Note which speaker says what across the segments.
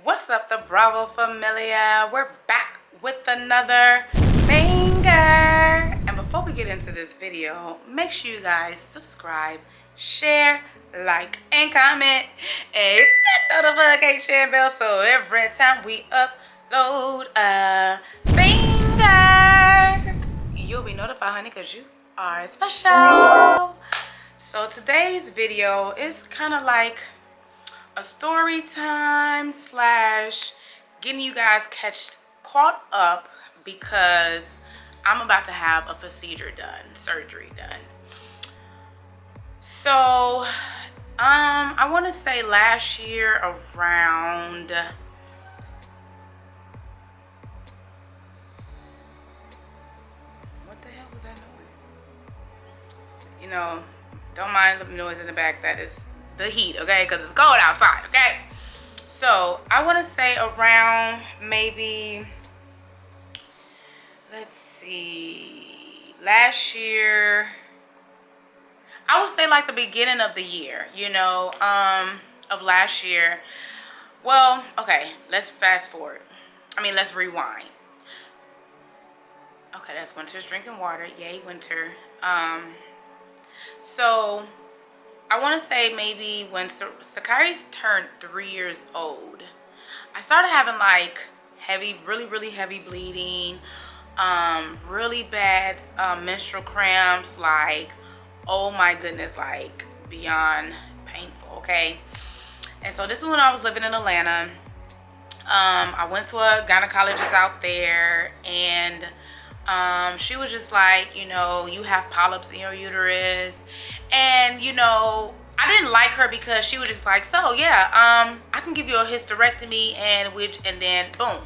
Speaker 1: What's up, the Bravo Familia? We're back with another banger. And before we get into this video, make sure you guys subscribe, share, like, and comment, and hit that notification bell so every time we upload a banger, you'll be notified, honey, because you are special. So today's video is kind of like a story time slash getting you guys caught up, because I'm about to have a procedure done, surgery done. So I want to say last year around, what the hell was that noise? You know, don't mind the noise in the back, that is the heat, okay, because it's cold outside, okay? So I want to say around maybe, let's see, last year, I would say like the beginning of the year, you know, of last year. Well, okay, let's fast forward. Let's rewind. Okay, that's Winter's drinking water. Yay, Winter. So I want to say maybe when Sakari's turned 3 years old, I started having like really heavy bleeding, really bad menstrual cramps, like, oh my goodness, like beyond painful, okay? And so this is when I was living in Atlanta. I went to a gynecologist out there, and she was just like, you know, you have polyps in your uterus. And, you know, I didn't like her because she was just like, so yeah, I can give you a hysterectomy, and then boom.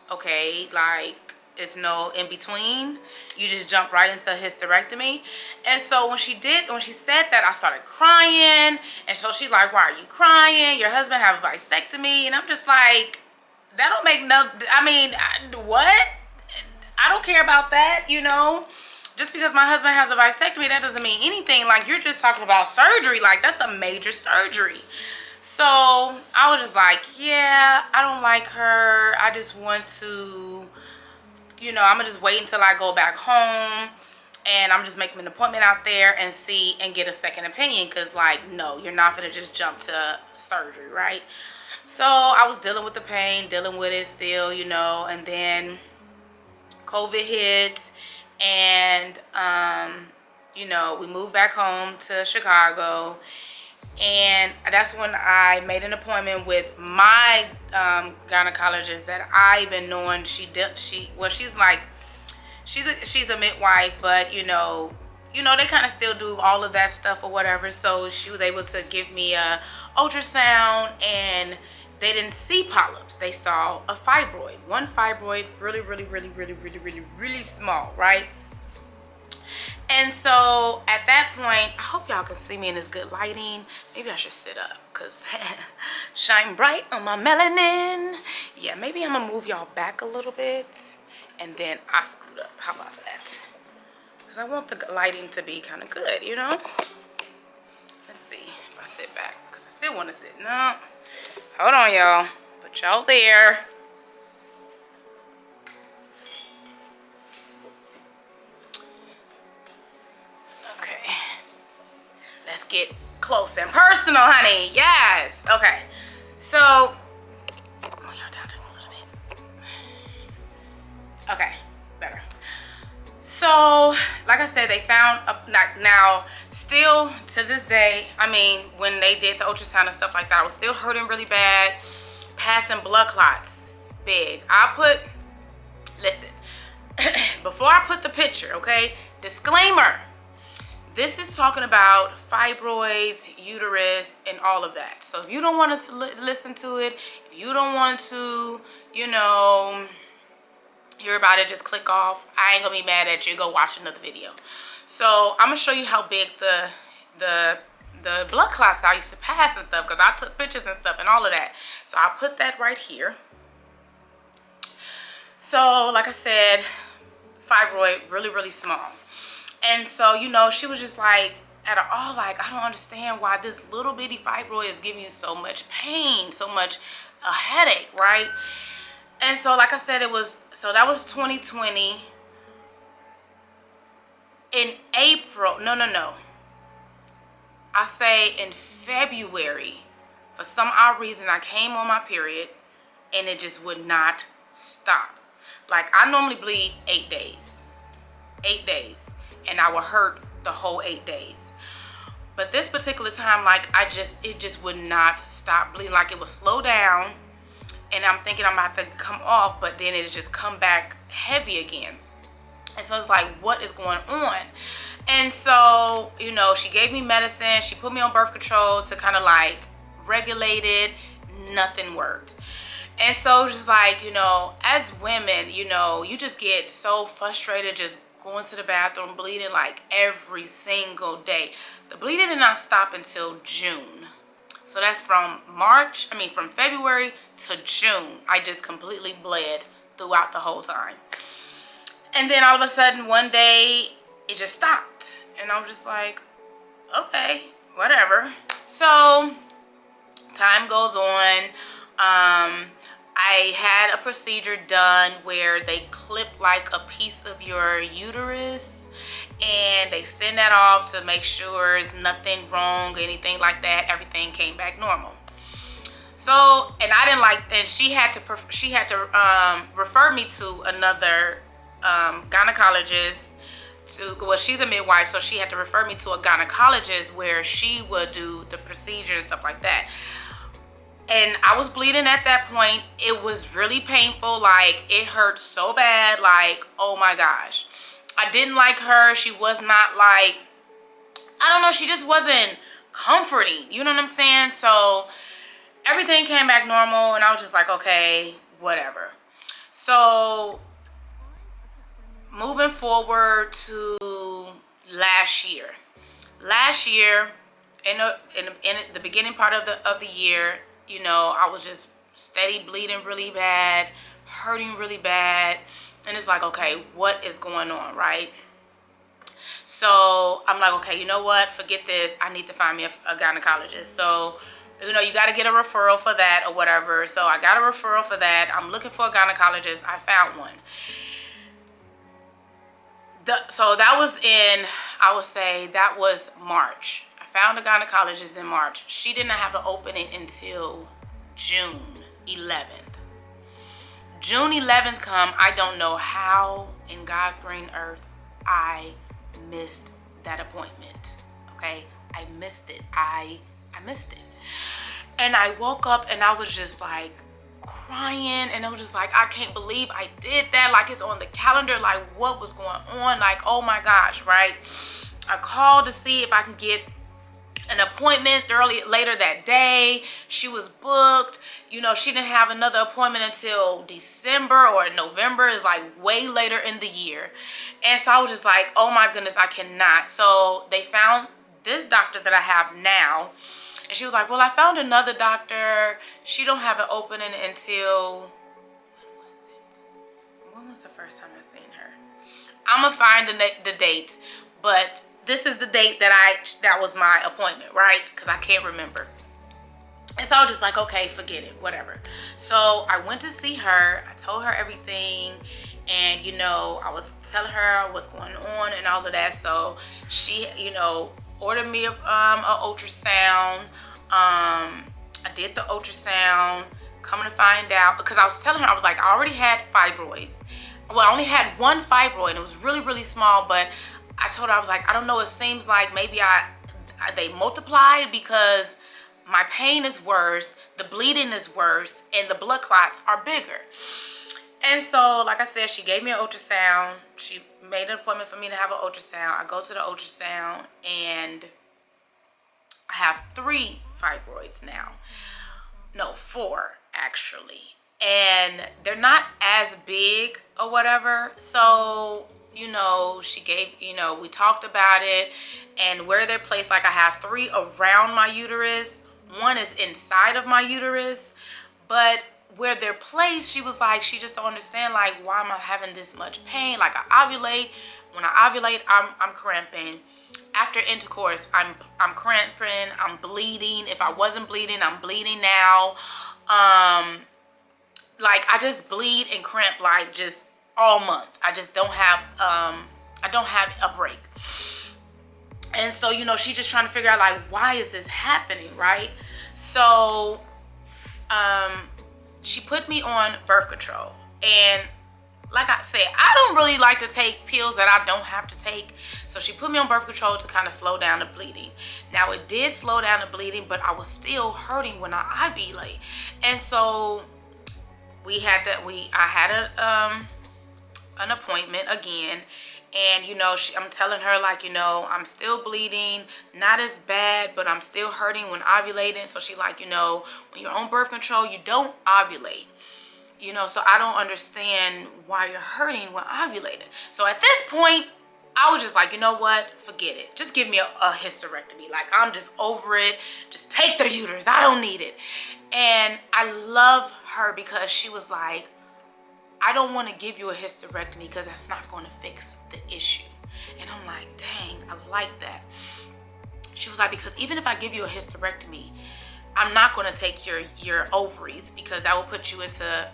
Speaker 1: Okay, like, it's no in between. You just jump right into a hysterectomy. And so when she said that, I started crying. And so she's like, why are you crying? Your husband have a vasectomy. And I'm just like, that don't make no, what? I don't care about that, you know? Just because my husband has a vasectomy, that doesn't mean anything. Like, you're just talking about surgery. Like, that's a major surgery. So I was just like, yeah, I don't like her. I just want to, you know, I'm gonna just wait until I go back home, and I'm just making an appointment out there and see and get a second opinion. Because, like, no, you're not gonna just jump to surgery, right? So I was dealing with the pain, dealing with it still, you know, and then COVID hit. And you know, we moved back home to Chicago, and that's when I made an appointment with my gynecologist that I've been knowing. She's a midwife, but you know they kind of still do all of that stuff or whatever. So she was able to give me a ultrasound, and they didn't see polyps. They saw a fibroid. One fibroid, really small, right? And so at that point, I hope y'all can see me in this good lighting. Maybe I should sit up, because shine bright on my melanin. Yeah, maybe I'm gonna move y'all back a little bit, and then I scoot up. How about that? Because I want the lighting to be kind of good, you know? Let's see if I sit back, because I still want to sit. No. Hold on, y'all. Put y'all there. Okay. Let's get close and personal, honey. Yes. Okay. So, oh, y'all down just a little bit. Okay. Better. So, like I said, they found now, still to this day, when they did the ultrasound and stuff like that, I was still hurting really bad, passing blood clots big. I put Listen, before I put the picture, okay, disclaimer, this is talking about fibroids, uterus, and all of that. So if you don't want to listen to it, if you don't want to, you know, hear about it, just click off. I ain't gonna be mad at you. Go watch another video. So I'm gonna show you how big the blood clots I used to pass and stuff, because I took pictures and stuff and all of that. So I'll put that right here. So like I said, fibroid, really, really small. And so, you know, she was just like, at all, like, I don't understand why this little bitty fibroid is giving you so much pain, so much a headache, right? And so, like I said, it was, so that was 2020. In April, no. I say in February, for some odd reason, I came on my period and it just would not stop. Like, I normally bleed 8 days. 8 days. And I would hurt the whole 8 days. But this particular time, like, it just would not stop bleeding. Like, it would slow down. And I'm thinking I'm about to come off, but then it just come back heavy again. And so it's like, what is going on? And so, you know, she gave me medicine. She put me on birth control to kind of like regulate it. Nothing worked. And so it's just like, you know, as women, you know, you just get so frustrated just going to the bathroom, bleeding like every single day. The bleeding did not stop until June. So that's from February to June. I just completely bled throughout the whole time. And then all of a sudden, one day, it just stopped. And I was just like, okay, whatever. So, time goes on. I had a procedure done where they clip like a piece of your uterus and they send that off to make sure there's nothing wrong, anything like that. Everything came back normal. So, and I didn't like, and she had to refer me to another gynecologist. Well, she's a midwife, so she had to refer me to a gynecologist where she would do the procedure and stuff like that. And I was bleeding at that point. It was really painful. Like, it hurt so bad. Like, oh my gosh. I didn't like her. She was not like, I don't know, she just wasn't comforting. You know what I'm saying? So everything came back normal and I was just like, okay, whatever. So moving forward to last year. Last year, in the beginning part of the year, you know, I was just steady bleeding really bad, hurting really bad. And it's like, okay, what is going on, right? So I'm like, okay, you know what? Forget this. I need to find me a gynecologist. So, you know, you got to get a referral for that or whatever. So I got a referral for that. I'm looking for a gynecologist. I found one. So that was in, I would say that was March. Found a gynecologist in March. She did not have an opening until June 11th. June 11th come, I don't know how in God's green earth I missed that appointment. Okay, I missed it. I missed it. And I woke up and I was just like crying, and it was just like, I can't believe I did that. Like, it's on the calendar. Like, what was going on? Like, oh my gosh, right? I called to see if I can get an appointment later that day. She was booked. You know, she didn't have another appointment until December or November. Is like way later in the year. And so I was just like, oh my goodness, I cannot. So they found this doctor that I have now. And she was like, well, I found another doctor. She don't have an opening until, when was the first time I seen her? I'm gonna find the date, but this is the date that was my appointment, right? Because I can't remember. And so I was just like, okay, forget it, whatever. So I went to see her. I told her everything. And, you know, I was telling her what's going on and all of that. So she, you know, ordered me a ultrasound. I did the ultrasound. Coming to find out, because I was telling her, I was like, I already had fibroids. Well, I only had one fibroid. And it was really, really small, but I told her, I was like, I don't know, it seems like maybe they multiplied because my pain is worse, the bleeding is worse, and the blood clots are bigger. And so, like I said, she gave me an ultrasound. She made an appointment for me to have an ultrasound. I go to the ultrasound, and I have 3 fibroids now. No, 4 actually. And they're not as big or whatever. So, you know, she gave, you know, we talked about it and where they're placed. Like I have 3 around my uterus. 1 is inside of my uterus. But where they're placed, she was like, she just don't understand, like, why am I having this much pain? Like, I ovulate. When I ovulate, I'm cramping. After intercourse, I'm cramping, I'm bleeding. If I wasn't bleeding, I'm bleeding now. Like, I just bleed and cramp like just all month. I just don't have a break. And so, you know, she's just trying to figure out, like, why is this happening, right? So she put me on birth control. And like I said, I don't really like to take pills that I don't have to take. So she put me on birth control to kind of slow down the bleeding. Now, it did slow down the bleeding, but I was still hurting when I ovulate. And so I had an appointment again. And, you know, I'm telling her, like, you know, I'm still bleeding, not as bad, but I'm still hurting when ovulating. So she like, you know, when you're on birth control, you don't ovulate. You know, so I don't understand why you're hurting when ovulating. So at this point, I was just like, you know what? Forget it. Just give me a hysterectomy. Like, I'm just over it. Just take the uterus. I don't need it. And I love her because she was like, I don't want to give you a hysterectomy because that's not going to fix the issue. And I'm like, dang, I like that. She was like, because even if I give you a hysterectomy, I'm not going to take your ovaries because that will put you into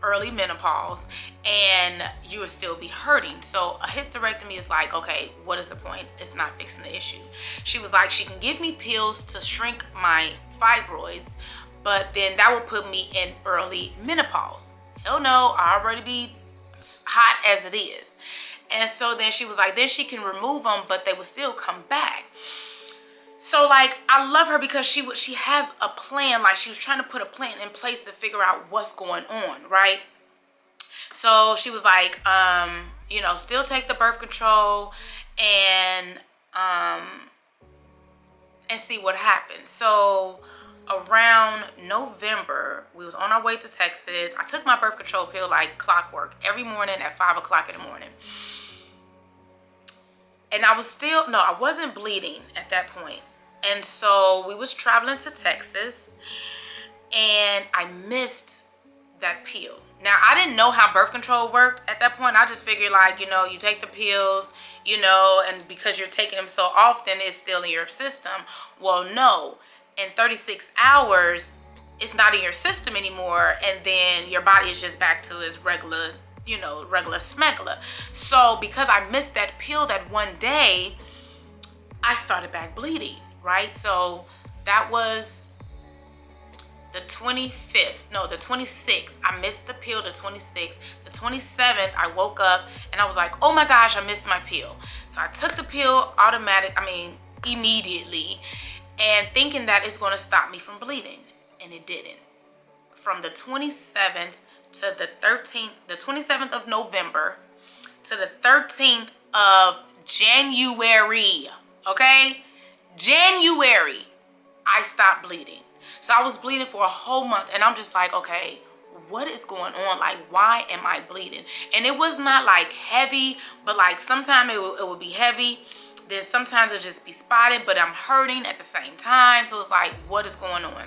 Speaker 1: early menopause and you will still be hurting. So a hysterectomy is like, okay, what is the point? It's not fixing the issue. She was like, she can give me pills to shrink my fibroids, but then that will put me in early menopause. Hell no, I already be hot as it is. And so then she was like, then she can remove them, but they will still come back. So, like, I love her because she has a plan. Like, she was trying to put a plan in place to figure out what's going on, right? So she was like, you know, still take the birth control and see what happens. So around November, we was on our way to Texas. I took my birth control pill like clockwork every morning at 5 o'clock in the morning. And I wasn't bleeding at that point. And so we was traveling to Texas and I missed that pill. Now, I didn't know how birth control worked at that point. I just figured, like, you know, you take the pills, you know, and because you're taking them so often, it's still in your system. Well, no. In 36 hours, it's not in your system anymore. And then your body is just back to its regular, you know, regular smegula. So because I missed that pill that one day, I started back bleeding, right? So that was the 26th. I missed the pill the 26th. The 27th, I woke up and I was like, oh my gosh, I missed my pill. So I took the pill immediately, and thinking that it's going to stop me from bleeding. And it didn't. From the 27th to the 13th, the 27th of November to the 13th of January, okay? January, I stopped bleeding. So I was bleeding for a whole month, and I'm just like, okay, what is going on? Like, why am I bleeding? And it was not like heavy, but like sometimes it would be heavy. Then sometimes it just be spotted, but I'm hurting at the same time. So it's like, what is going on?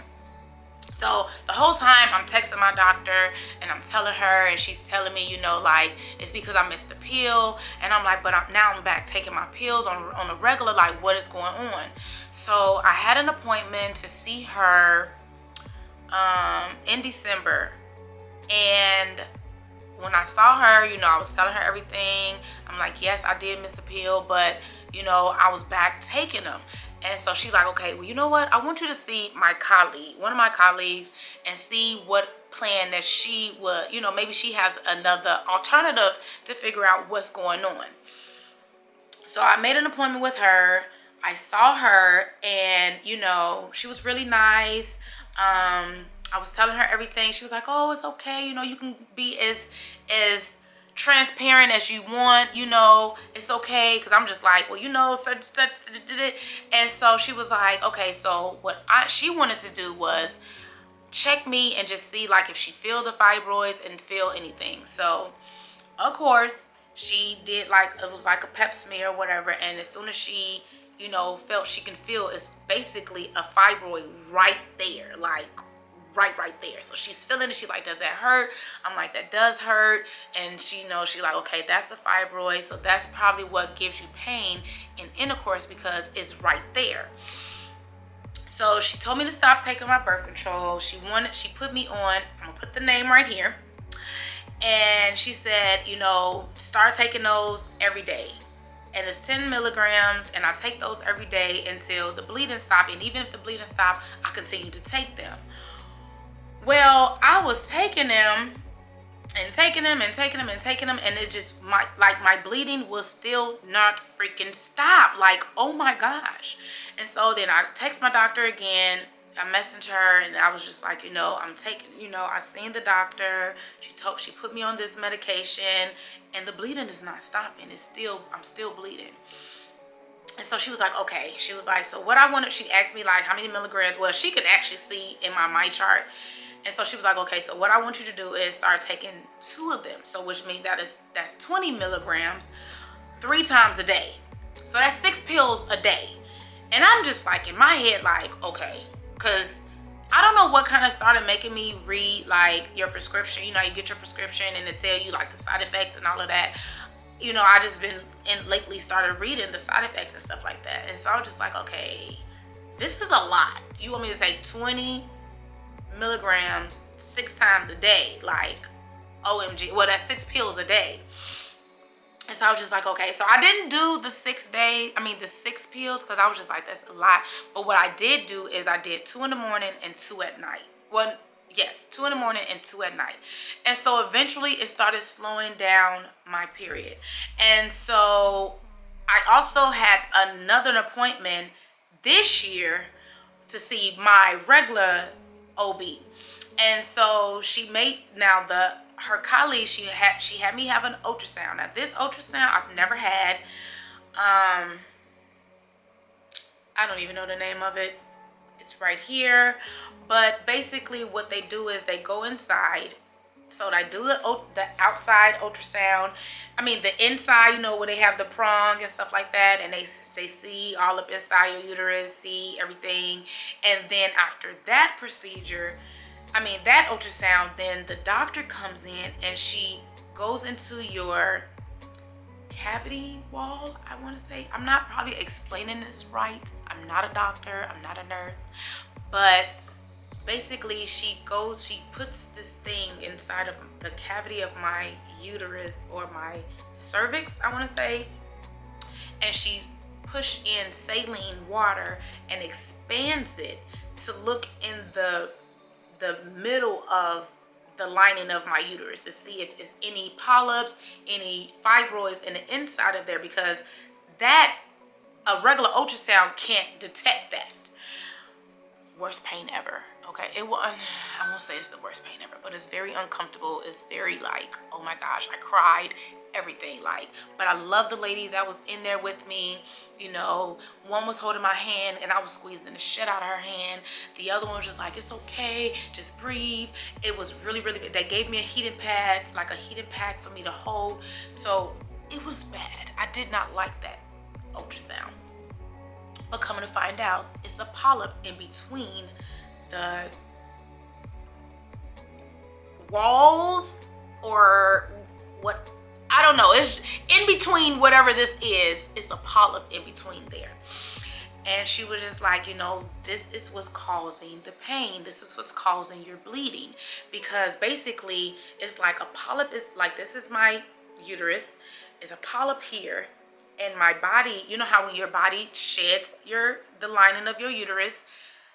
Speaker 1: So the whole time I'm texting my doctor and I'm telling her, and she's telling me, you know, like, it's because I missed the pill. And I'm like, but now I'm back taking my pills on a regular, like, what is going on? So I had an appointment to see her in December. And when I saw her, you know, I was telling her everything. I'm like, yes, I did miss a pill, but, you know, I was back taking them. And so she's like, okay, well, you know what? I want you to see one of my colleagues, and see what plan that she would, you know, maybe she has another alternative to figure out what's going on. So I made an appointment with her. I saw her, and, you know, she was really nice. I was telling her everything. She was like, oh, it's okay. You know, you can be as transparent as you want. You know, it's okay. Because I'm just like, well, you know, such. And so she was like, okay, so what she wanted to do was check me and just see like if she feel the fibroids and feel anything. So, of course, she did like, it was like a pep smear or whatever. And as soon as she, you know, felt she can feel, it's basically a fibroid right there. Like, right there. So she's feeling it. She like, does that hurt? I'm like, that does hurt. And she knows, she like, okay, that's the fibroid. So that's probably what gives you pain in intercourse, because it's right there. So she told me to stop taking my birth control. She put me on, I'm gonna put the name right here. And she said, you know, start taking those every day. And it's 10 milligrams, and I take those every day until the bleeding stops. And even if the bleeding stops, I continue to take them. Well, I was taking them and taking them and taking them and taking them, and it just, my bleeding will still not freaking stop. Like, oh my gosh. And so then I text my doctor again. I messaged her, and I was just like, you know, I'm taking, you know, I seen the doctor. She put me on this medication, and the bleeding is not stopping. I'm still bleeding. And so she was like, okay. She was like, so what I wanted, she asked me like how many milligrams. Well, she could actually see in my chart. And so she was like, okay, so what I want you to do is start taking 2 of them. So which means that's 20 milligrams 3 times a day. So that's 6 pills a day. And I'm just like in my head like, okay, because I don't know what kind of started making me read like your prescription. You know, you get your prescription and it tell you like the side effects and all of that. You know, I just been lately started reading the side effects and stuff like that. And so I was just like, okay, this is a lot. You want me to take 20 milligrams 6 times a day? Like, OMG. Well, that's 6 pills a day. And so I was just like, okay. So I didn't do the 6 pills, because I was just like, that's a lot. But what I did do is I did 2 in the morning and 2 at night. Well, yes, 2 in the morning and 2 at night. And so eventually it started slowing down my period. And so I also had another appointment this year to see my regular OB. And so she made, now her colleague, she had me have an ultrasound. Now this ultrasound I've never had. I don't even know the name of it. It's right here. But basically what they do is they go inside. So they do the outside ultrasound. I mean the inside, you know, where they have the prong and stuff like that, and they see all up inside your uterus, see everything. And then after that procedure, that ultrasound, then the doctor comes in and she goes into your cavity wall, I want to say. I'm not probably explaining this right. I'm not a doctor, I'm not a nurse, but basically she puts this thing inside of the cavity of my uterus, or my cervix, I want to say, and she push in saline water and expands it to look in the middle of the lining of my uterus to see if there's any polyps, any fibroids in the inside of there, because that a regular ultrasound can't detect that. Worst pain ever. Okay, I won't say it's the worst pain ever, but it's very uncomfortable. It's very like, oh my gosh, I cried, everything, like. But I love the ladies that was in there with me. You know, one was holding my hand and I was squeezing the shit out of her hand. The other one was just like, it's okay, just breathe. It was really, really bad. They gave me a heating pad, like a heating pack for me to hold. So it was bad. I did not like that ultrasound. But coming to find out, it's a polyp in between the walls, or what, I don't know. It's in between whatever this is. It's a polyp in between there. And she was just like, you know, this is what's causing the pain. This is what's causing your bleeding. Because basically it's like a polyp is like, this is my uterus. It's a polyp here. And my body, you know how when your body sheds the lining of your uterus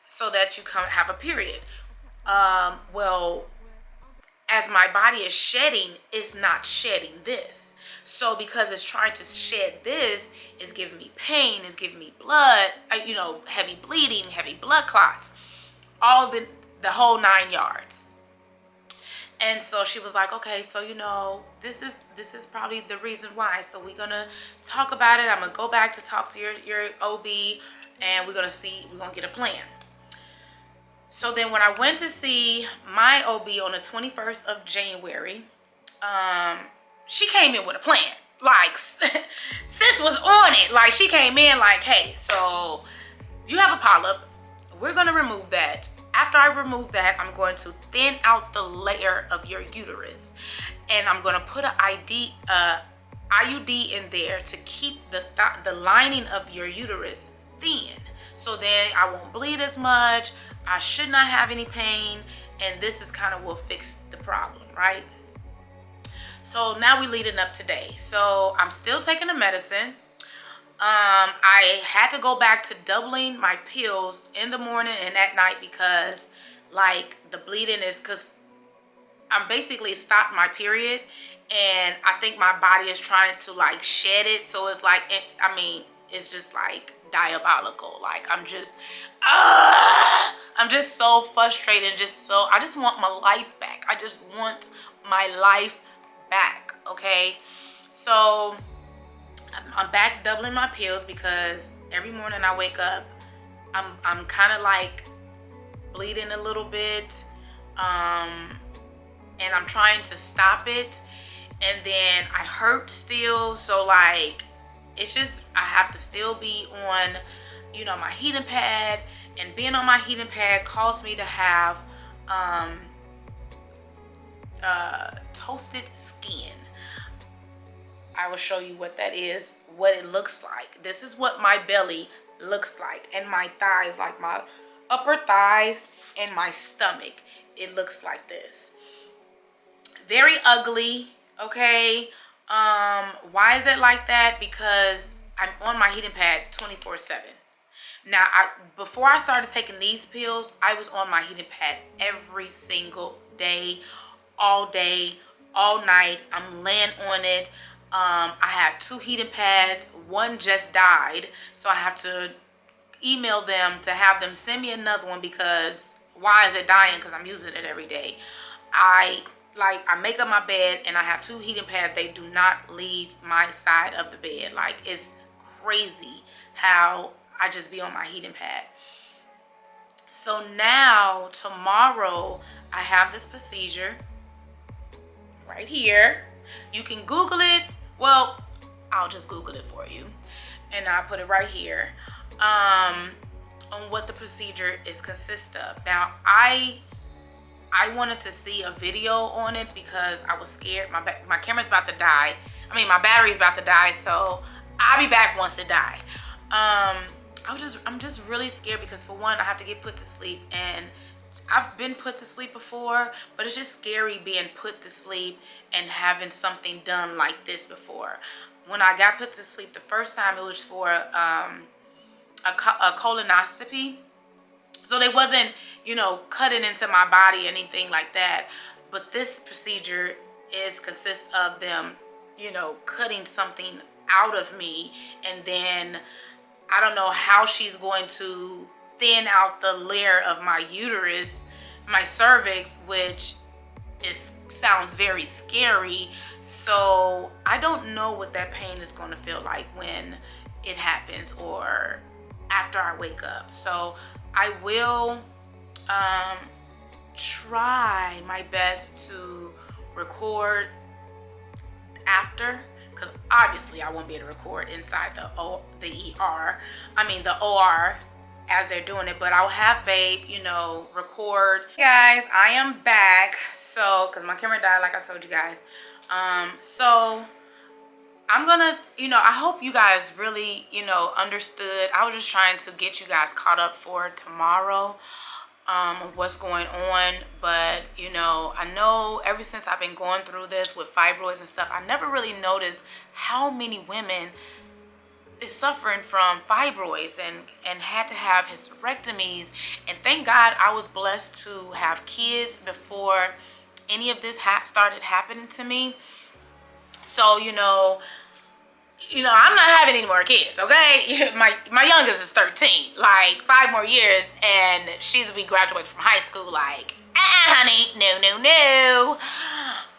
Speaker 1: so that you have a period. Well, as my body is shedding, it's not shedding this. So because it's trying to shed this, it's giving me pain, it's giving me blood, you know, heavy bleeding, heavy blood clots. All the the whole 9 yards. And so she was like, okay, so this is probably the reason why. So we're gonna talk about it. I'm gonna go back to talk to your OB, and we're gonna get a plan. So then when I went to see my OB on the 21st of January, she came in with a plan. Like, sis was on it. Like, she came in like, hey, so you have a polyp. We're gonna remove that. After I remove that, I'm going to thin out the layer of your uterus, and I'm going to put an IUD in there to keep the lining of your uterus thin, so then I won't bleed as much. I should not have any pain, and this is kind of will fix the problem, right? So now we're leading up today. So I'm still taking the medicine. I had to go back to doubling my pills in the morning and at night because, like, the bleeding is because I'm basically stopped my period, and I think my body is trying to, like, shed it. So it's like, it's just like diabolical. Like, I'm just so frustrated. I just want my life back. I just want my life back. Okay, so I'm back doubling my pills because every morning I wake up, I'm kind of like bleeding a little bit, and I'm trying to stop it, and then I hurt still. So, like, it's just, I have to still be on, my heating pad, and being on my heating pad caused me to have toasted skin. I will show you what that is, what it looks like. This is what my belly looks like, and my thighs, like my upper thighs and my stomach. It looks like this. Very ugly, okay? Why is it like that? Because I'm on my heating pad 24/7. Now, before I started taking these pills, I was on my heating pad every single day, all night. I'm laying on it. I have 2 heating pads. One just died, so I have to email them to have them send me another one, because why is it dying? Because I'm using it every day. I make up my bed, and I have 2 heating pads. They do not leave my side of the bed. Like, it's crazy how I just be on my heating pad. So now, tomorrow, I have this procedure right here. You can Google it. Well, I'll just Google it for you, and I'll put it right here on what the procedure is consist of. Now, I wanted to see a video on it because I was scared. My camera's about to die. My battery's about to die, so I'll be back once it dies. I'm just really scared because, for one, I have to get put to sleep, and I've been put to sleep before, but it's just scary being put to sleep and having something done like this before. When I got put to sleep the first time, it was for a colonoscopy. So they wasn't, cutting into my body, anything like that. But this procedure consists of them, cutting something out of me, and then I don't know how she's going to thin out the layer of my uterus, my cervix, which sounds very scary. So I don't know what that pain is going to feel like when it happens or after I wake up. So I will try my best to record after, because obviously I won't be able to record inside the OR as they're doing it, but I'll have Babe, record. Hey guys, I am back. So, because my camera died, like I told you guys. So I'm gonna, I hope you guys really, understood. I was just trying to get you guys caught up for tomorrow, of what's going on. But, I know ever since I've been going through this with fibroids and stuff, I never really noticed how many women is suffering from fibroids and had to have hysterectomies. And thank God I was blessed to have kids before any of this started happening to me. So, you know, I'm not having any more kids, okay? My youngest is 13. Like, 5 more years, and she's gonna be graduating from high school. Like, honey, no.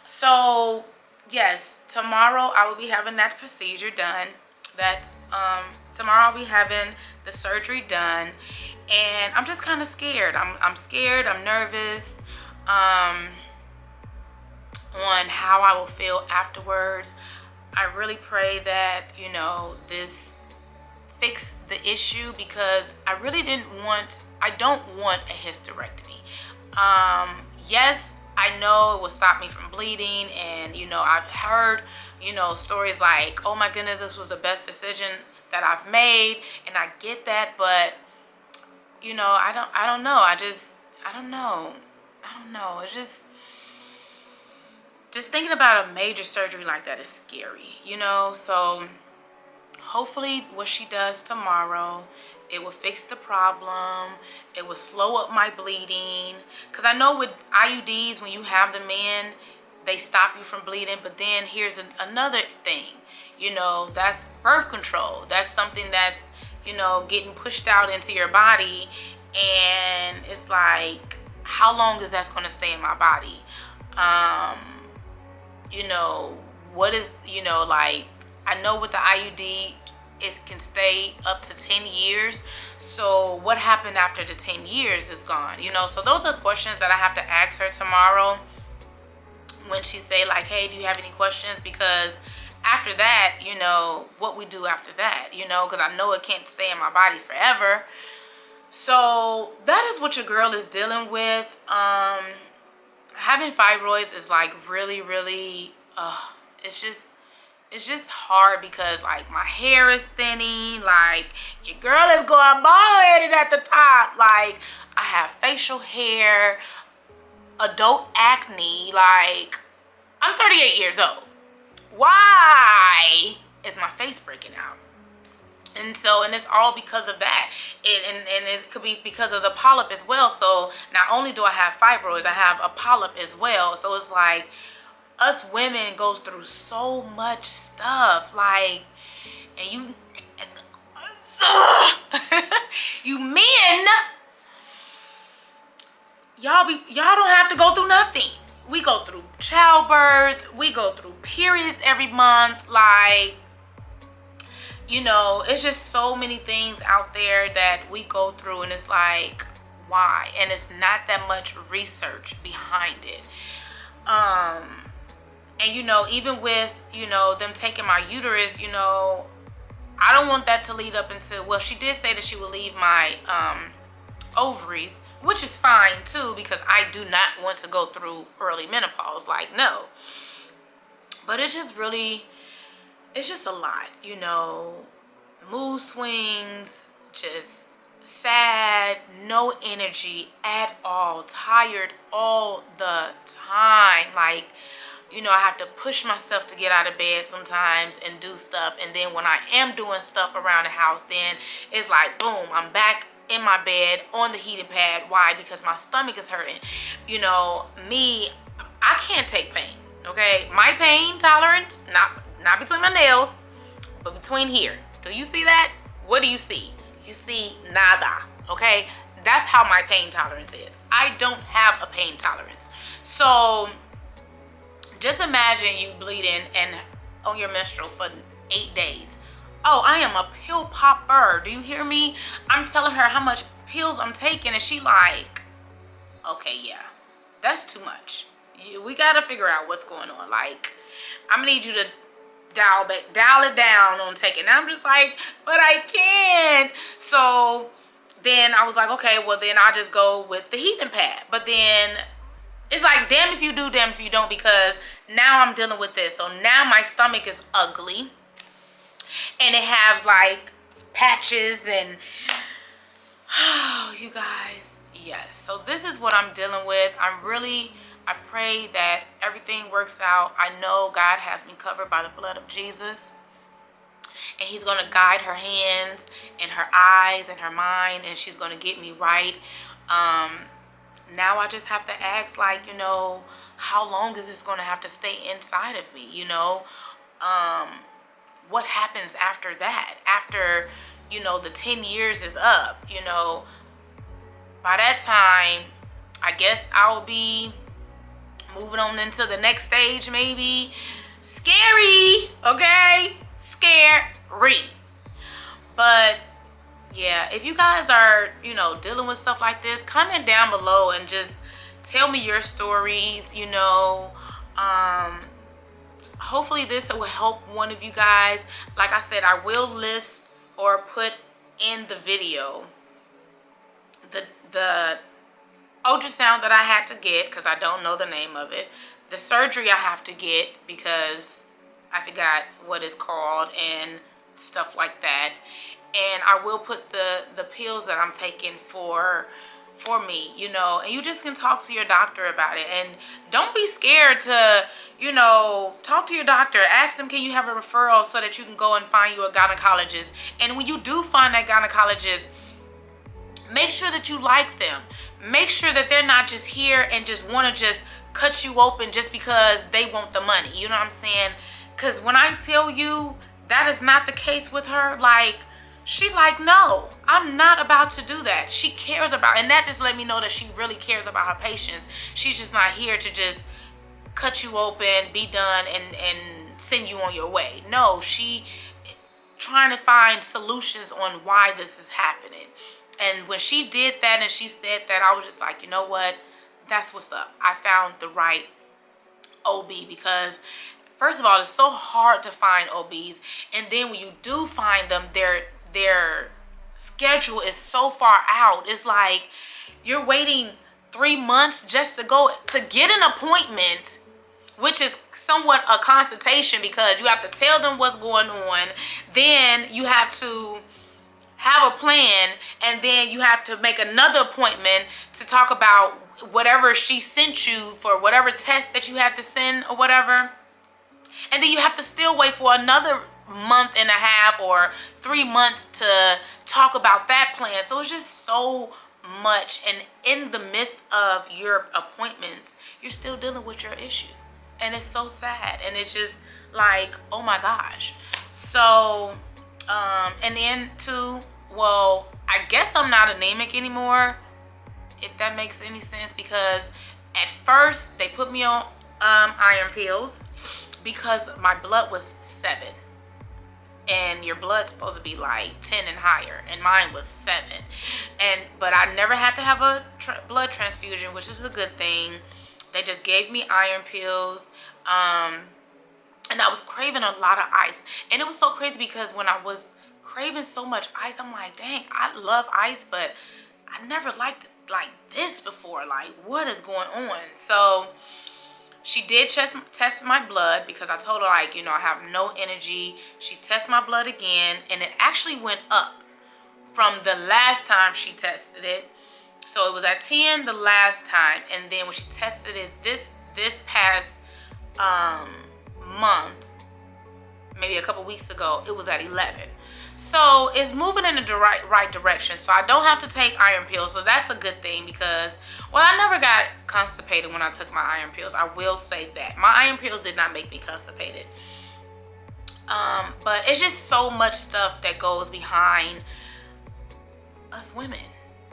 Speaker 1: So, yes, tomorrow I will be having that procedure done. Tomorrow I'll be having the surgery done, and I'm just kind of scared. I'm scared. I'm nervous. On how I will feel afterwards. I really pray that, you know, this fix the issue, because I don't want a hysterectomy. Yes, I know it will stop me from bleeding, and, you know, I've heard, you know, stories like, oh my goodness, this was the best decision that I've made, and I get that, but, you know, I don't know. I don't know. It's just thinking about a major surgery like that is scary, you know? So hopefully what she does tomorrow, it will fix the problem. It will slow up my bleeding. Because I know with IUDs, when you have them in, they stop you from bleeding. But then here's another thing, you know, that's birth control. That's something that's, you know, getting pushed out into your body. And it's like, how long is that going to stay in my body? You know, what is, you know, like, I know with the IUD, it can stay up to 10 years. So what happened after the 10 years is gone, you know? So those are questions that I have to ask her tomorrow when she say like, hey, do you have any questions? Because after that, you know, what we do after that, you know, because I know it can't stay in my body forever. So that is what your girl is dealing with. Having fibroids is like really, it's just hard, because like my hair is thinning, like your girl is going bald-headed at the top, like I have facial hair, adult acne, like I'm 38 years old. Why is my face breaking out? And it's all because of that. And it could be because of the polyp as well. So not only do I have fibroids, I have a polyp as well. So it's like, us women goes through so much stuff. Like, and you men, y'all don't have to go through nothing. We go through childbirth. We go through periods every month. Like, you know, it's just so many things out there that we go through, and it's like, why? And it's not that much research behind it. And, you know, even with, you know, them taking my uterus, you know, I don't want that to lead up into, well, she did say that she would leave my ovaries, which is fine too, because I do not want to go through early menopause. Like, no. But it's just really, it's just a lot, you know, mood swings, just sad, no energy at all, tired all the time. Like, you know, I have to push myself to get out of bed sometimes and do stuff. And then when I am doing stuff around the house, then it's like, boom, I'm back in my bed on the heating pad. Why? Because my stomach is hurting. You know, me, I can't take pain, okay? My pain tolerance, not between my nails, but between here. Do you see that? What do you see? You see nada, okay? That's how my pain tolerance is. I don't have a pain tolerance. So just imagine you bleeding and on your menstrual for 8 days. Oh, I am a pill popper. Do you hear me? I'm telling her how much pills I'm taking, and she like, okay, yeah, that's too much. We gotta figure out what's going on. Like, I'm gonna need you to dial it down on taking. And I'm just like, but I can't. So then I was like, okay, well then I'll just go with the heating pad. But then it's like, damn if you do, damn if you don't, because now I'm dealing with this. So now my stomach is ugly, and it has like patches and, oh, you guys, yes. So this is what I'm dealing with. I pray that everything works out. I know God has me covered by the blood of Jesus, and he's going to guide her hands and her eyes and her mind, and she's going to get me right. Now I just have to ask, like, you know, how long is this going to have to stay inside of me, you know? what happens after that, after, you know, the 10 years is up. You know, by that time, I guess I'll be moving on into the next stage, maybe. Scary, okay? Scary. But yeah, if you guys are, you know, dealing with stuff like this, comment down below and just tell me your stories, you know. Hopefully this will help one of you guys. Like I said, I will list or put in the video the ultrasound that I had to get, because I don't know the name of it, the surgery I have to get because I forgot what it's called, and stuff like that. And I will put the pills that I'm taking for me, you know. And you just can talk to your doctor about it, and don't be scared to, you know, talk to your doctor. Ask them, can you have a referral so that you can go and find you a gynecologist. And when you do find that gynecologist, make sure that you like them. Make sure that they're not just here and just want to just cut you open just because they want the money. You know what I'm saying? Because when I tell you that is not the case with her, like, she like, no, I'm not about to do that. She cares about, and that just let me know that she really cares about her patients. She's just not here to just cut you open, be done, and send you on your way. No, she trying to find solutions on why this is happening. And when she did that and she said that, I was just like, you know what? That's what's up. I found the right OB, because first of all, it's so hard to find OBs. And then when you do find them, their schedule is so far out. It's like you're waiting 3 months just to go to get an appointment, which is somewhat a consultation, because you have to tell them what's going on. Then you have to have a plan, and then you have to make another appointment to talk about whatever she sent you for whatever test that you had to send or whatever. And then you have to still wait for another month and a half or 3 months to talk about that plan. So it's just so much, and in the midst of your appointments, you're still dealing with your issue, and it's so sad. And it's just like, oh my gosh. So and then too, well, I guess I'm not anemic anymore, if that makes any sense, because at first they put me on iron pills because my blood was 7, and your blood's supposed to be like 10 and higher, and mine was 7. But I never had to have a blood transfusion, which is a good thing. They just gave me iron pills, and I was craving a lot of ice. And it was so crazy, because when I was craving so much ice, I'm like, dang, I love ice, but I never liked it like this before. Like, what is going on? So she did test my blood, because I told her, like, you know, I have no energy. She tested my blood again, and it actually went up from the last time she tested it. So it was at 10 the last time, and then when she tested it this past month, maybe a couple weeks ago, it was at 11. So it's moving in the right direction. So I don't have to take iron pills. So that's a good thing, because, well, I never got constipated when I took my iron pills. I will say that. My iron pills did not make me constipated. But it's just so much stuff that goes behind us women.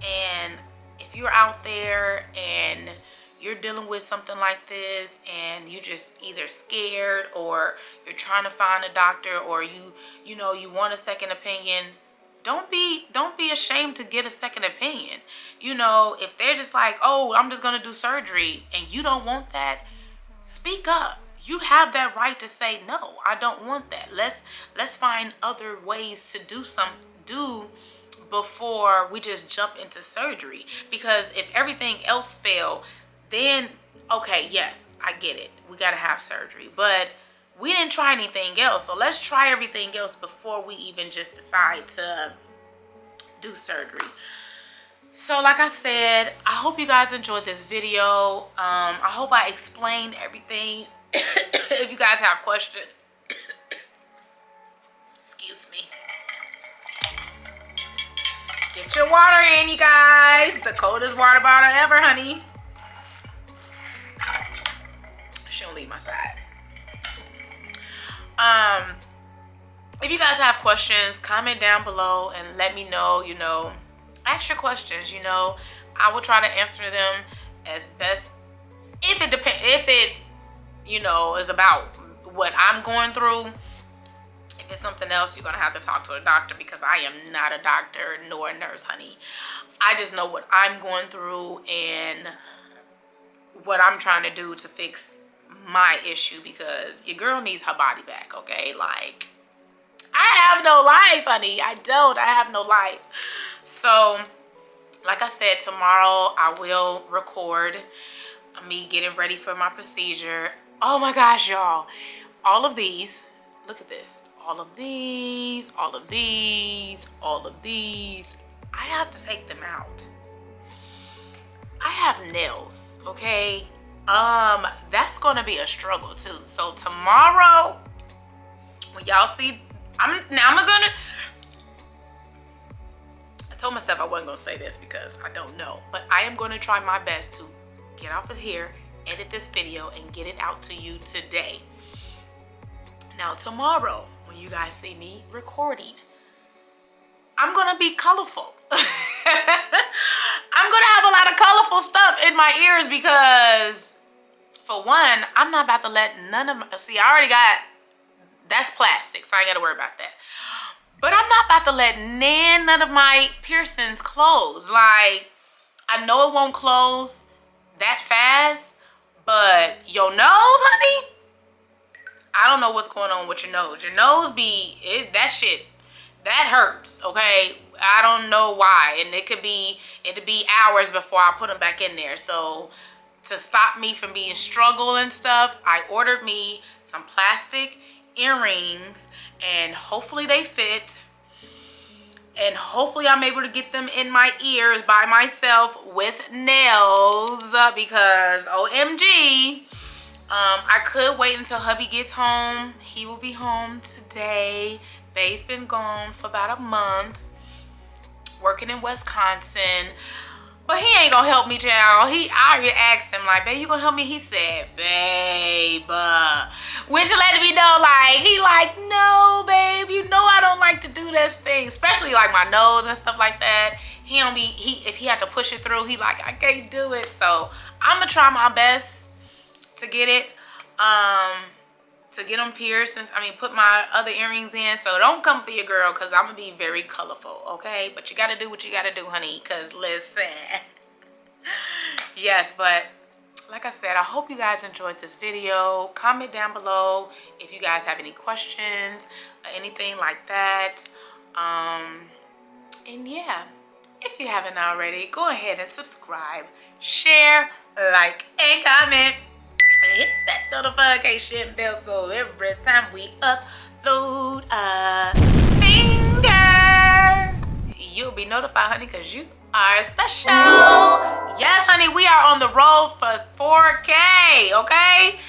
Speaker 1: And if you're out there and you're dealing with something like this, and you're just either scared, or you're trying to find a doctor, or you know you want a second opinion, don't be ashamed to get a second opinion. You know, if they're just like, oh, I'm just gonna do surgery, and you don't want that, speak up. You have that right to say, no, I don't want that. Let's find other ways to do before we just jump into surgery. Because if everything else failed, then okay, yes, I get it, we gotta have surgery, but we didn't try anything else. So let's try everything else before we even just decide to do surgery. So like I said, I hope you guys enjoyed this video. I hope I explained everything. If you guys have questions, excuse me, get your water in, you guys. The coldest water bottle ever, honey. She don't leave my side. if you guys have questions, comment down below and let me know. You know, ask your questions. You know, I will try to answer them as best. If it you know, is about what I'm going through. If it's something else, you're gonna have to talk to a doctor, because I am not a doctor nor a nurse, honey. I just know what I'm going through and what I'm trying to do to fix my issue, because your girl needs her body back, okay? Like, I have no life, honey. I have no life. So, like I said, tomorrow I will record me getting ready for my procedure. Oh my gosh, y'all. All of these, look at this. All of these, all of these, all of these. I have to take them out. I have nails, okay? That's gonna be a struggle too. So tomorrow, when y'all see, I told myself I wasn't gonna say this because I don't know, but I am gonna try my best to get off of here, edit this video, and get it out to you today. Now tomorrow, when you guys see me recording, I'm gonna be colorful. I'm gonna have a lot of colorful stuff in my ears because, for one, I'm not about to let none of my, see, I already got, that's plastic, so I ain't gotta worry about that. But I'm not about to let none of my piercings close. Like, I know it won't close that fast, but your nose, honey, I don't know what's going on with your nose. Your nose that shit, that hurts, okay? I don't know why, and it'd be hours before I put them back in there. So to stop me from being struggle and stuff, I ordered me some plastic earrings, and hopefully they fit, and hopefully I'm able to get them in my ears by myself with nails, because OMG, I could wait until hubby gets home. He will be home today. Bae's been gone for about a month, working in Wisconsin. But he ain't gonna help me, child. I already asked him, like, babe, you gonna help me? He said, babe, which let me know, like, he like, no, babe, you know I don't like to do this thing, especially like my nose and stuff like that. If he had to push it through, he like, I can't do it. So I'm gonna try my best to get it, to get them pierced, put my other earrings in. So don't come for your girl, because I'm gonna be very colorful, okay? But you gotta do what you gotta do, honey, because listen. Yes, but like I said, I hope you guys enjoyed this video. Comment down below if you guys have any questions or anything like that. And yeah, if you haven't already, go ahead and subscribe, share, like, and comment. Hit that notification bell so every time we upload a finger, you'll be notified, honey, because you are special. Yes, honey, we are on the road for 4K, okay?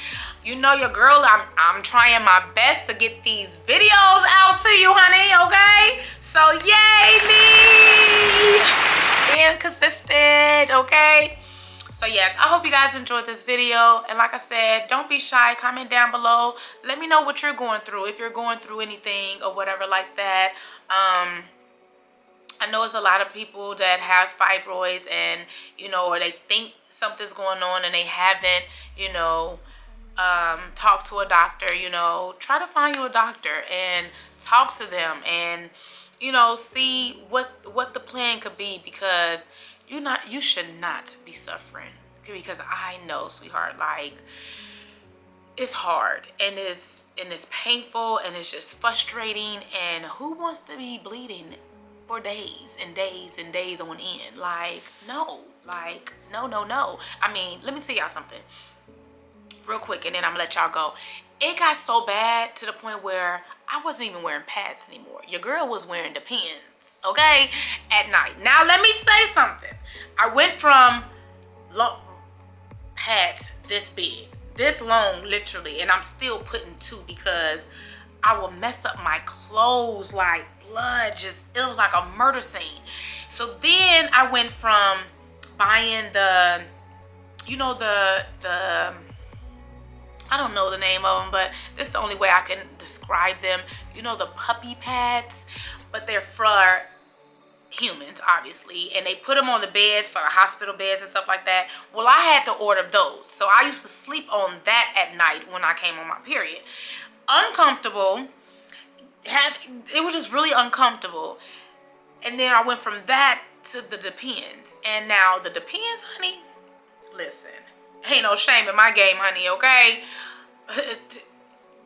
Speaker 1: You know your girl, I'm trying my best to get these videos out to you, honey, okay? So yay me! Being consistent, okay? So yes, I hope you guys enjoyed this video. And like I said, don't be shy. Comment down below. Let me know what you're going through, if you're going through anything or whatever like that. I know it's a lot of people that has fibroids, and, you know, or they think something's going on and they haven't, you know, talked to a doctor. You know, try to find you a doctor and talk to them, and, you know, see what the plan could be, because you should not be suffering, because I know, sweetheart, like, it's hard, and it's painful, and it's just frustrating, and who wants to be bleeding for days and days and days on end? Like, no, like, no. I mean, let me tell y'all something real quick, and then I'm gonna let y'all go. It got so bad to the point where I wasn't even wearing pads anymore. Your girl was wearing the pins, okay, at night. Now let me say something. I went from pads this big, this long, literally, and I'm still putting 2, because I will mess up my clothes, like blood, just, it was like a murder scene. So then I went from buying the, you know, the I don't know the name of them, but this is the only way I can describe them. You know, the puppy pads, but they're for humans, obviously, and they put them on the beds for the hospital beds and stuff like that. Well, I had to order those, so I used to sleep on that at night when I came on my period. Uncomfortable. It was just really uncomfortable. And then I went from that to the Depends, and now the Depends, honey, listen, ain't no shame in my game, honey, okay?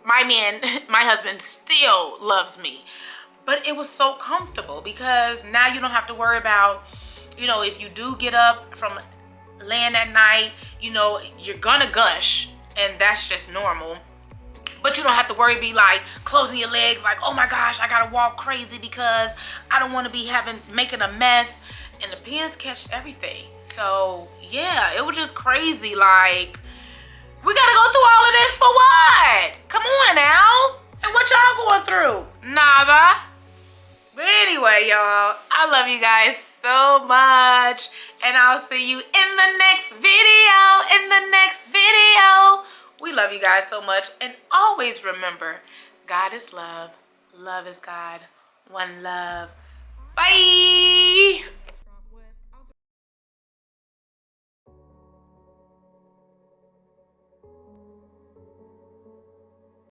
Speaker 1: My husband still loves me. But it was so comfortable because now you don't have to worry about, you know, if you do get up from laying at night, you know, you're gonna gush, and that's just normal. But you don't have to worry, be like closing your legs like, oh my gosh, I gotta walk crazy because I don't want to be making a mess. And the pins catch everything. So yeah, it was just crazy. Like, we gotta go through all of this for what? Come on now. And what y'all going through? Nada. But anyway, y'all, I love you guys so much. And I'll see you in the next video. We love you guys so much. And always remember, God is love. Love is God. One love. Bye.